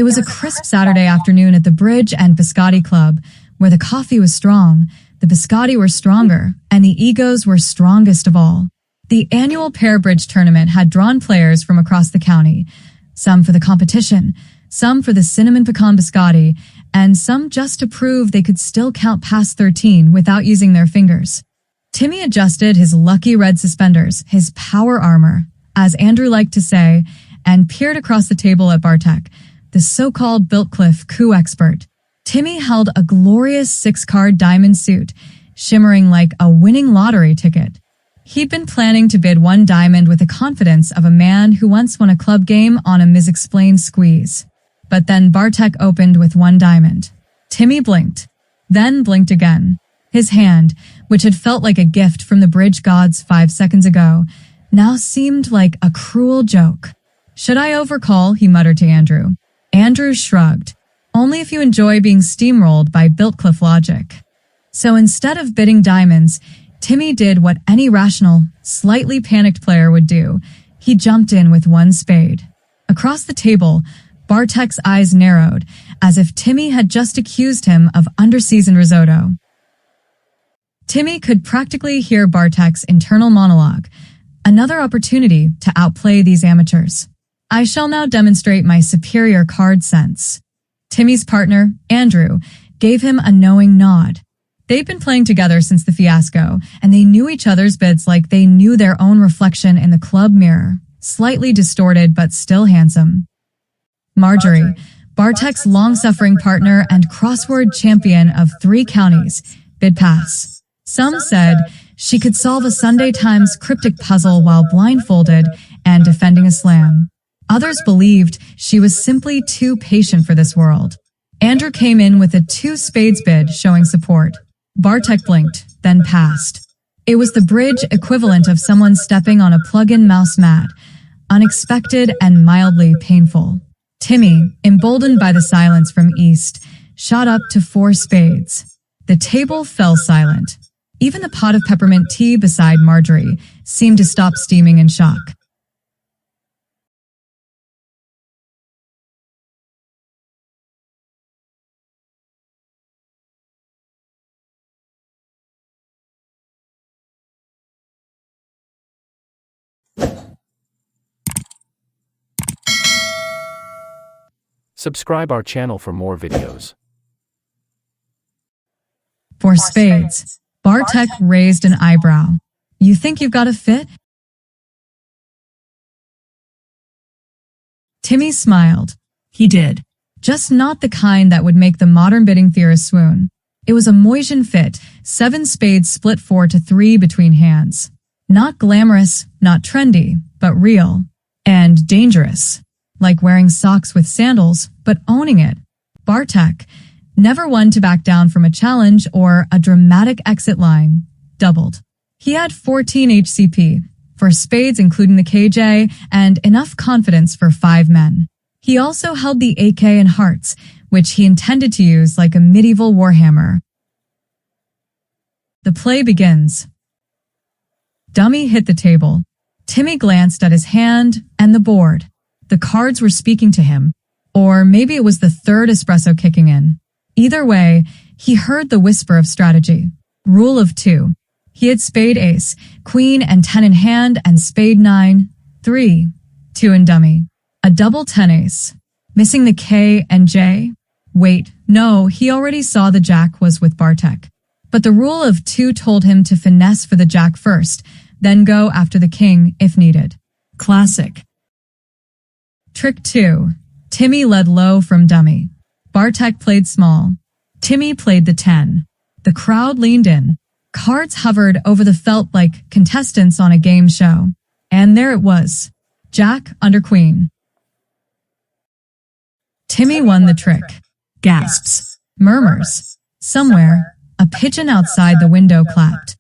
It was a crisp Saturday afternoon at the Bridge and Biscotti Club, where the coffee was strong, the biscotti were stronger, and the egos were strongest of all. The annual pair bridge tournament had drawn players from across the county, some for the competition, some for the cinnamon pecan biscotti, and some just to prove they could still count past 13 without using their fingers. Timmy adjusted his lucky red suspenders, his power armor, as Andrew liked to say, and peered across the table at Bartek, the so-called Biltcliff coup expert. Timmy held a glorious 6-card diamond suit, shimmering like a winning lottery ticket. He'd been planning to bid 1 diamond with the confidence of a man who once won a club game on a misexplained squeeze. But then Bartek opened with 1 diamond. Timmy blinked, then blinked again. His hand, which had felt like a gift from the bridge gods 5 seconds ago, now seemed like a cruel joke. "Should I overcall?" he muttered to Andrew. Andrew shrugged. "Only if you enjoy being steamrolled by Biltcliff logic." So instead of bidding diamonds, Timmy did what any rational, slightly panicked player would do. He jumped in with 1 spade. Across the table, Bartek's eyes narrowed, as if Timmy had just accused him of underseasoned risotto. Timmy could practically hear Bartek's internal monologue. Another opportunity to outplay these amateurs. "I shall now demonstrate my superior card sense." Timmy's partner, Andrew, gave him a knowing nod. They'd been playing together since the fiasco, and they knew each other's bids like they knew their own reflection in the club mirror, slightly distorted but still handsome. Marjorie, Bartek's long-suffering partner and crossword champion of 3 counties, bid pass. Some said she could solve a Sunday Times cryptic puzzle while blindfolded and defending a slam. Others believed she was simply too patient for this world. Andrew came in with a 2 spades bid showing support. Bartek blinked, then passed. It was the bridge equivalent of someone stepping on a plug-in mouse mat, unexpected and mildly painful. Timmy, emboldened by the silence from East, shot up to 4 spades. The table fell silent. Even the pot of peppermint tea beside Marjorie seemed to stop steaming in shock. Subscribe our channel for more videos. For spades, Bartek raised an eyebrow. "You think you've got a fit?" Timmy smiled. He did. Just not the kind that would make the modern bidding theorist swoon. It was a Moysian fit, 7 spades split 4-3 between hands. Not glamorous, not trendy, but real. And dangerous. Like wearing socks with sandals, but owning it. Bartek, never one to back down from a challenge or a dramatic exit line, doubled. He had 14 HCP, for spades including the KJ, and enough confidence for 5 men. He also held the AK in hearts, which he intended to use like a medieval warhammer. The play begins. Dummy hit the table. Timmy glanced at his hand and the board. The cards were speaking to him. Or maybe it was the 3rd espresso kicking in. Either way, he heard the whisper of strategy. Rule of 2. He had spade ace, queen and 10 in hand, and spade 9, 3, 2 in dummy. A double 10 ace. Missing the K and J? Wait, no, he already saw the jack was with Bartek. But the rule of 2 told him to finesse for the jack first, then go after the king if needed. Classic. Trick 2. Timmy led low from dummy. Bartek played small. Timmy played the 10. The crowd leaned in. Cards hovered over the felt like contestants on a game show. And there it was. Jack under queen. Timmy won the trick. Gasps. Murmurs. Somewhere, a pigeon outside the window clapped.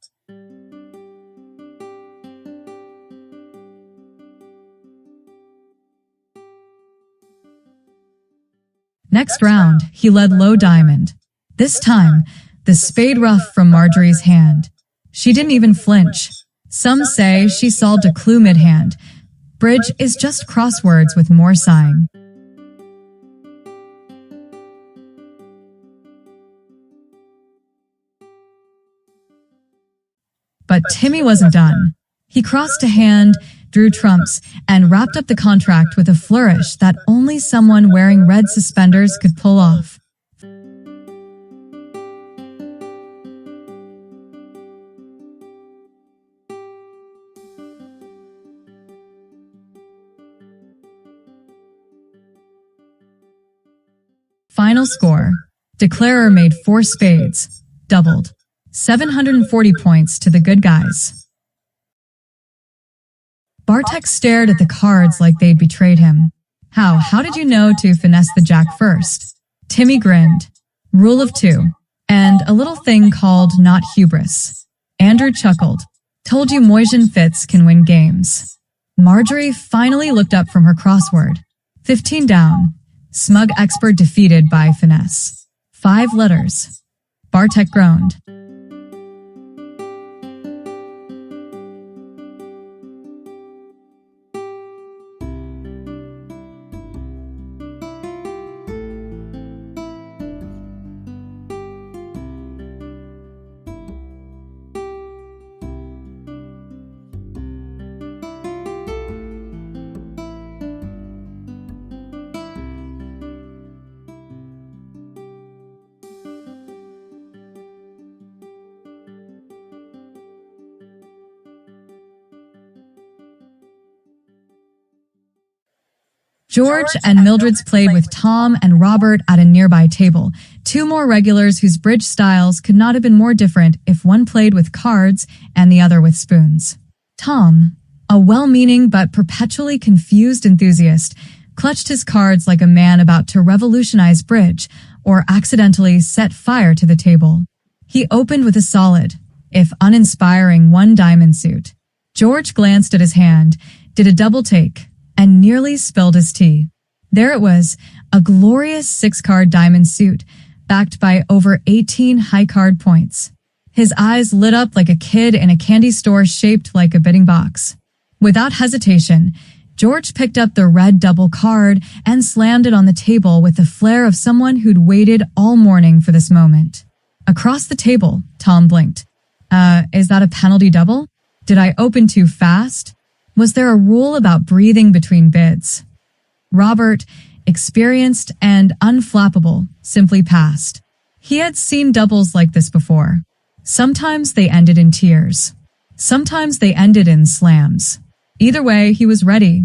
Next round, he led low diamond. This time, the spade rough from Marjorie's hand. She didn't even flinch. Some say she solved a clue mid-hand. Bridge is just crosswords with more sighing. But Timmy wasn't done. He crossed a hand, drew trumps, and wrapped up the contract with a flourish that only someone wearing red suspenders could pull off. Final score. Declarer made 4 spades. Doubled. 740 points to the good guys. Bartek stared at the cards like they'd betrayed him. How did you know to finesse the jack first? Timmy grinned. Rule of 2. And a little thing called not hubris. Andrew chuckled. Told you Moysian fits can win games. Marjorie finally looked up from her crossword. 15 down. Smug expert defeated by finesse. 5 letters. Bartek groaned. George and Mildred's played with Tom and Robert at a nearby table, 2 more regulars whose bridge styles could not have been more different if one played with cards and the other with spoons. Tom, a well-meaning but perpetually confused enthusiast, clutched his cards like a man about to revolutionize bridge or accidentally set fire to the table. He opened with a solid, if uninspiring, 1 diamond suit. George glanced at his hand, did a double take, and nearly spilled his tea. There it was, a glorious 6-card diamond suit, backed by over 18 high-card points. His eyes lit up like a kid in a candy store shaped like a bidding box. Without hesitation, George picked up the red double card and slammed it on the table with the flair of someone who'd waited all morning for this moment. Across the table, Tom blinked. Is that a penalty double? Did I open too fast? Was there a rule about breathing between bids? Robert, experienced and unflappable, simply passed. He had seen doubles like this before. Sometimes they ended in tears. Sometimes they ended in slams. Either way, he was ready.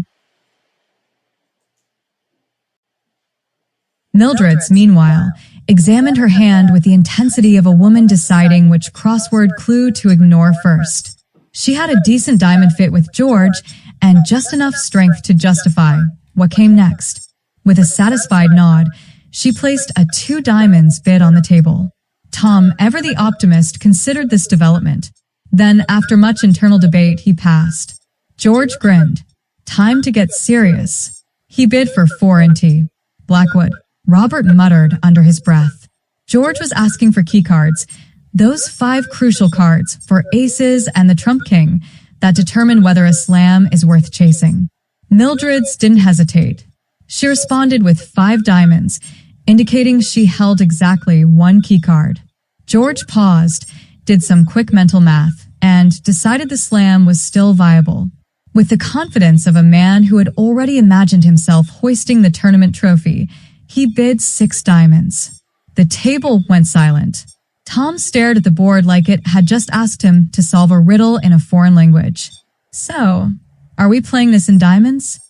Mildred's, meanwhile, examined her hand with the intensity of a woman deciding which crossword clue to ignore first. She had a decent diamond fit with George and just enough strength to justify what came next. With a satisfied nod, she placed a 2 diamonds bid on the table. Tom, ever the optimist, considered this development. Then, after much internal debate, he passed. George grinned. Time to get serious. He bid for 4 and T. Blackwood. Robert muttered under his breath. George was asking for key cards. Those 5 crucial cards for aces and the trump king that determine whether a slam is worth chasing. Mildred's didn't hesitate. She responded with 5 diamonds, indicating she held exactly 1 key card. George paused, did some quick mental math, and decided the slam was still viable. With the confidence of a man who had already imagined himself hoisting the tournament trophy, he bid 6 diamonds. The table went silent. Tom stared at the board like it had just asked him to solve a riddle in a foreign language. So, are we playing this in diamonds?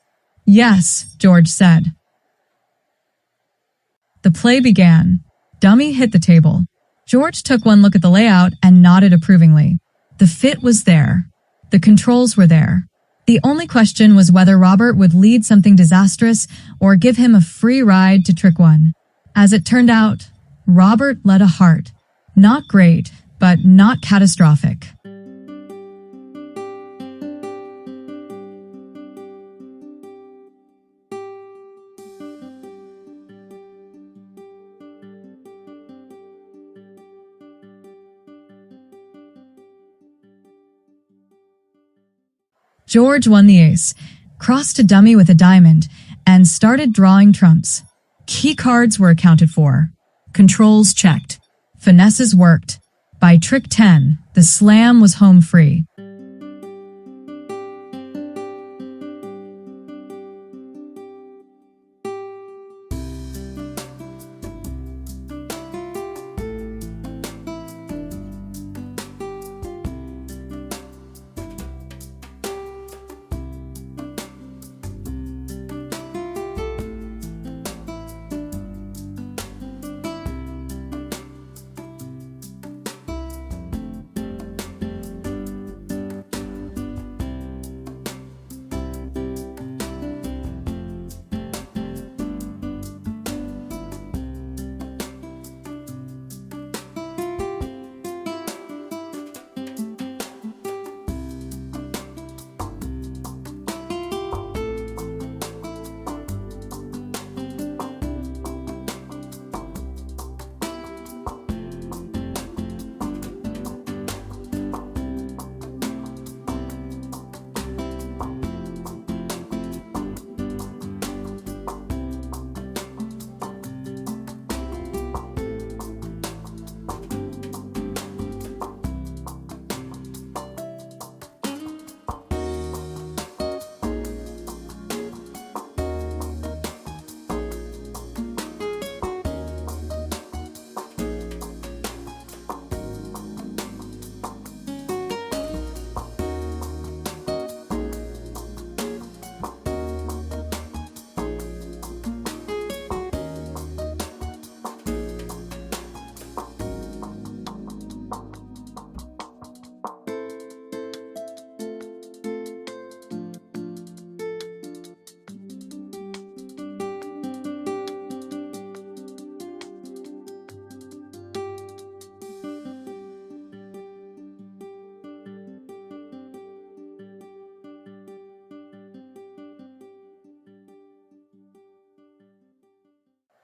Yes, George said. The play began. Dummy hit the table. George took one look at the layout and nodded approvingly. The fit was there. The controls were there. The only question was whether Robert would lead something disastrous or give him a free ride to trick one. As it turned out, Robert led a heart. Not great, but not catastrophic. George won the ace, crossed a dummy with a diamond, and started drawing trumps. Key cards were accounted for. Controls checked. Finesses worked. By trick 10, the slam was home free.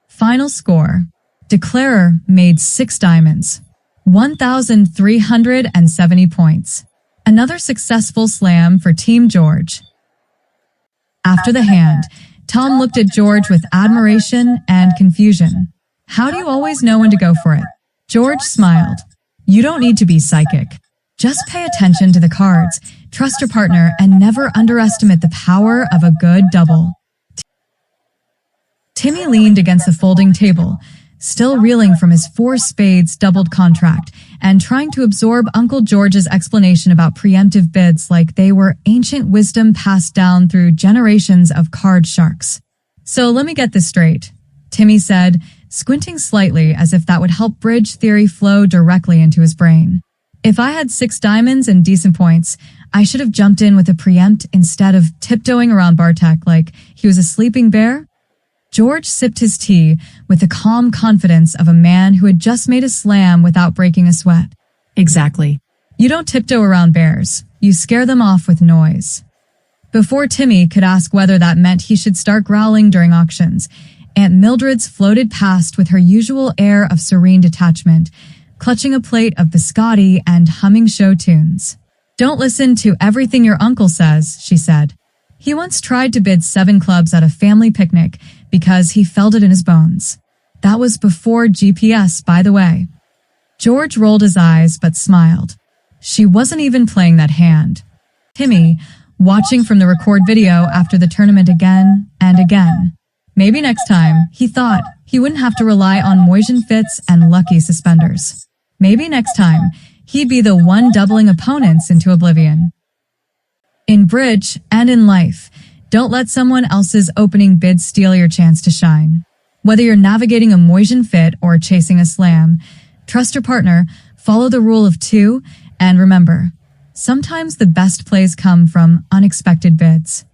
Final score. Declarer made 6 diamonds, 1,370 points. Another successful slam for Team George. After the hand, Tom looked at George with admiration and confusion. How do you always know when to go for it? George smiled. You don't need to be psychic. Just pay attention to the cards, trust your partner, and never underestimate the power of a good double. Timmy leaned against the folding table, still reeling from his 4 spades doubled contract and trying to absorb Uncle George's explanation about preemptive bids like they were ancient wisdom passed down through generations of card sharks. So let me get this straight, Timmy said, squinting slightly as if that would help bridge theory flow directly into his brain. If I had 6 diamonds and decent points, I should have jumped in with a preempt instead of tiptoeing around Bartek like he was a sleeping bear? George sipped his tea with the calm confidence of a man who had just made a slam without breaking a sweat. Exactly. You don't tiptoe around bears. You scare them off with noise. Before Timmy could ask whether that meant he should start growling during auctions, Aunt Mildred's floated past with her usual air of serene detachment, clutching a plate of biscotti and humming show tunes. Don't listen to everything your uncle says, she said. He once tried to bid 7 clubs at a family picnic because he felt it in his bones. That was before GPS, by the way. George rolled his eyes but smiled. She wasn't even playing that hand. Timmy, watching from the record video after the tournament again and again. Maybe next time, he thought, he wouldn't have to rely on Moysian fits and lucky suspenders. Maybe next time, he'd be the one doubling opponents into oblivion. In bridge and in life, don't let someone else's opening bid steal your chance to shine. Whether you're navigating a Moysian fit or chasing a slam, trust your partner, follow the rule of 2, and remember, sometimes the best plays come from unexpected bids.